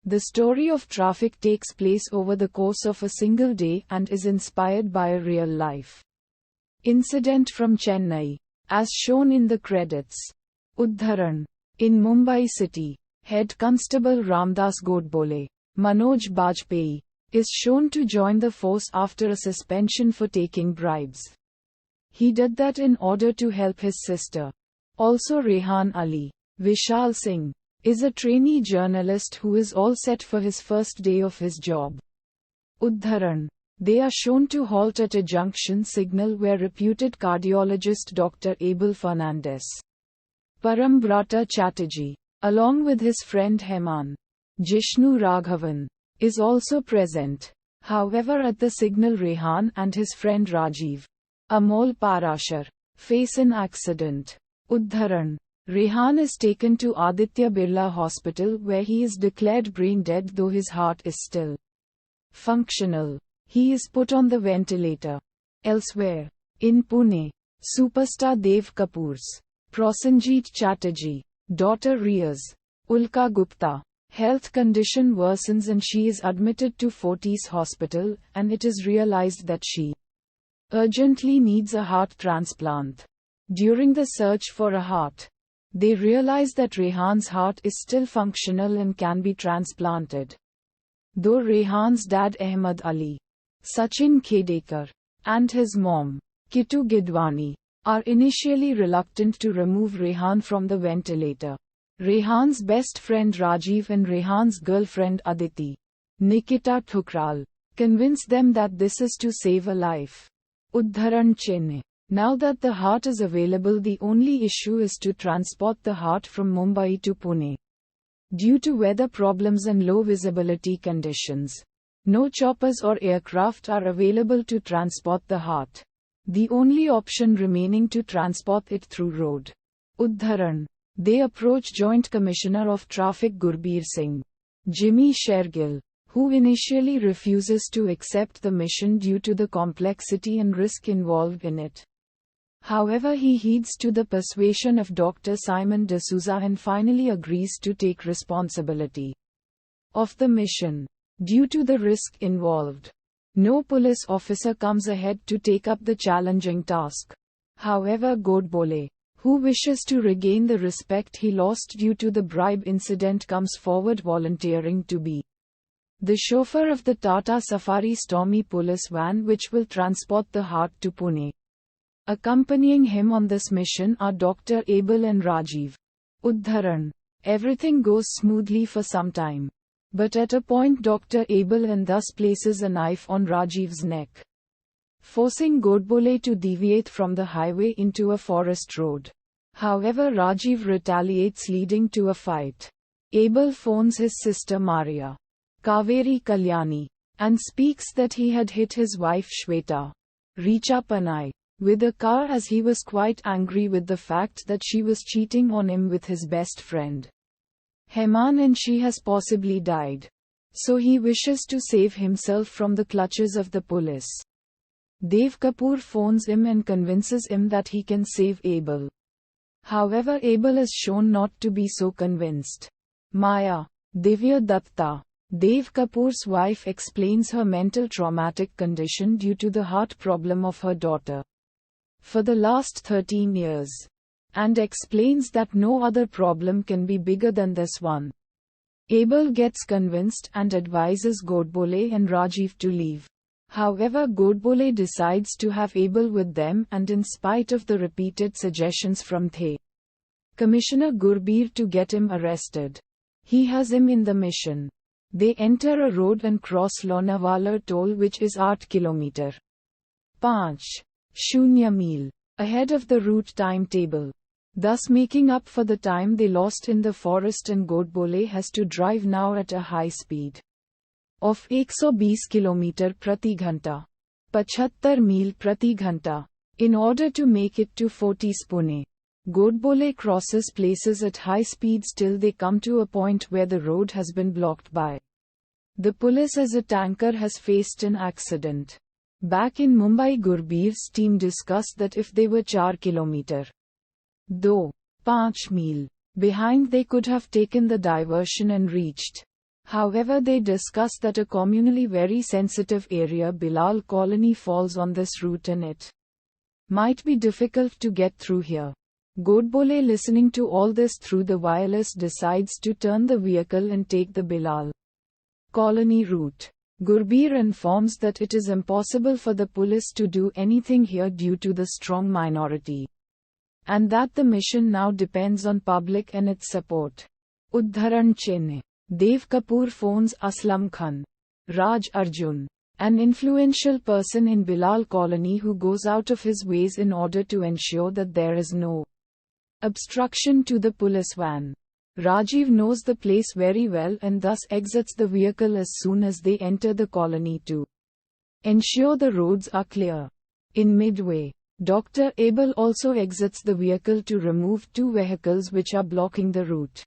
The story of Traffic takes place over the course of a single day and is inspired by a real-life incident from Chennai, as shown in the credits. Udharan. In Mumbai City, Head Constable Ramdas Godbole, Manoj Bajpayee, is shown to join the force after a suspension for taking bribes. He did that in order to help his sister. Also Rehan Ali, Vishal Singh, is a trainee journalist who is all set for his first day of his job. Udharan. They are shown to halt at a junction signal where reputed cardiologist Dr. Abel Fernandez Parambrata Chatterjee, along with his friend Heman Jishnu Raghavan, is also present. However, at the signal, Rehan and his friend Rajiv Amol Parashar face an accident. Udharan. Rehan is taken to Aditya Birla Hospital where he is declared brain dead though his heart is still functional. He is put on the ventilator. Elsewhere, in Pune, superstar Dev Kapoor's Prosenjit Chatterjee daughter Riaz Ulka Gupta health condition worsens and she is admitted to Fortis Hospital, and it is realized that she urgently needs a heart transplant. During the search for a heart, they realize that Rehan's heart is still functional and can be transplanted. Though Rehan's dad Ahmad Ali, Sachin Khedekar, and his mom, Kitu Gidwani, are initially reluctant to remove Rehan from the ventilator, Rehan's best friend Rajiv and Rehan's girlfriend Aditi, Nikita Thukral, convince them that this is to save a life. Udharan Chennai. Now that the heart is available, the only issue is to transport the heart from Mumbai to Pune. Due to weather problems and low visibility conditions, no choppers or aircraft are available to transport the heart. The only option remaining to transport it through road. Udharan. They approach Joint Commissioner of Traffic Gurbir Singh, Jimmy Shergill, who initially refuses to accept the mission due to the complexity and risk involved in it. However, he heeds to the persuasion of Dr. Simon D'Souza and finally agrees to take responsibility of the mission. Due to the risk involved, no police officer comes ahead to take up the challenging task. However, Godbole, who wishes to regain the respect he lost due to the bribe incident, comes forward volunteering to be the chauffeur of the Tata Safari Stormy police van which will transport the heart to Pune. Accompanying him on this mission are Dr. Abel and Rajiv. Udharan. Everything goes smoothly for some time. But at a point Dr. Abel and thus places a knife on Rajiv's neck, forcing Godbole to deviate from the highway into a forest road. However, Rajiv retaliates, leading to a fight. Abel phones his sister Maria, Kaveri Kalyani, and speaks that he had hit his wife Shweta Richa Panai with a car as he was quite angry with the fact that she was cheating on him with his best friend Heman and she has possibly died. So he wishes to save himself from the clutches of the police. Dev Kapoor phones him and convinces him that he can save Abel. However, Abel is shown not to be so convinced. Maya, Divya Datta, Dev Kapoor's wife, explains her mental traumatic condition due to the heart problem of her daughter for the last 13 years. And explains that no other problem can be bigger than this one. Abel gets convinced and advises Godbole and Rajiv to leave. However, Godbole decides to have Abel with them, and in spite of the repeated suggestions from The Commissioner Gurbir to get him arrested, he has him in the mission. They enter a road and cross Lonavala toll, which is 8 km 5.0 mil ahead of the route timetable, thus making up for the time they lost in the forest, and Godbole has to drive now at a high speed of 120 km प्रति घंटा 75 मील प्रति घंटा in order to make it to Fortis Pune. Godbole crosses places at high speeds till they come to a point where the road has been blocked by the police as a tanker has faced an accident. Back in Mumbai, Gurbir's team discussed that if they were 4 km 2.5 mil behind, they could have taken the diversion and reached However, they discuss that a communally very sensitive area Bilal colony falls on this route and it might be difficult to get through here. Godbole, listening to all this through the wireless, decides to turn the vehicle and take the Bilal colony route. Gurbir informs that it is impossible for the police to do anything here due to the strong minority, and that the mission now depends on public and its support. Udharan Chennai. Dev Kapoor phones Aslam Khan, Raj Arjun, an influential person in Bilal colony who goes out of his ways in order to ensure that there is no obstruction to the police van. Rajiv knows the place very well and thus exits the vehicle as soon as they enter the colony to ensure the roads are clear. In midway, Dr. Abel also exits the vehicle to remove two vehicles which are blocking the route.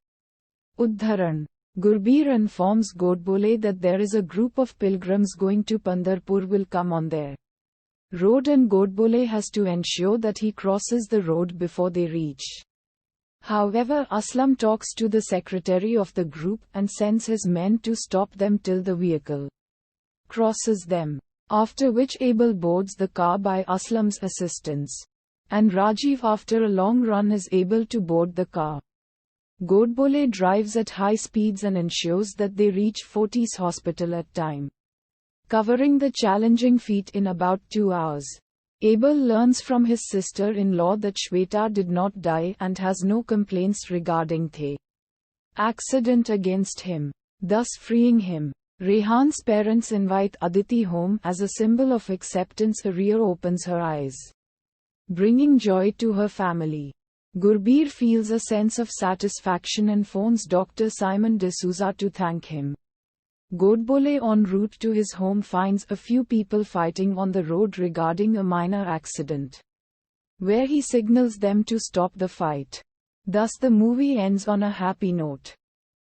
Udharan. Gurbir informs Godbole that there is a group of pilgrims going to Pandarpur will come on their road and Godbole has to ensure that he crosses the road before they reach. However, Aslam talks to the secretary of the group and sends his men to stop them till the vehicle crosses them, after which Abel boards the car by Aslam's assistance, and Rajiv after a long run is able to board the car. Godbole drives at high speeds and ensures that they reach Fortis hospital at time, covering the challenging feat in about 2 hours. Abel learns from his sister-in-law that Shweta did not die and has no complaints regarding the accident against him, thus freeing him. Rehan's parents invite Aditi home as a symbol of acceptance. Arya opens her eyes, bringing joy to her family. Gurbir feels a sense of satisfaction and phones Dr. Simon D'Souza to thank him. Godbole en route to his home finds a few people fighting on the road regarding a minor accident, where he signals them to stop the fight. Thus the movie ends on a happy note.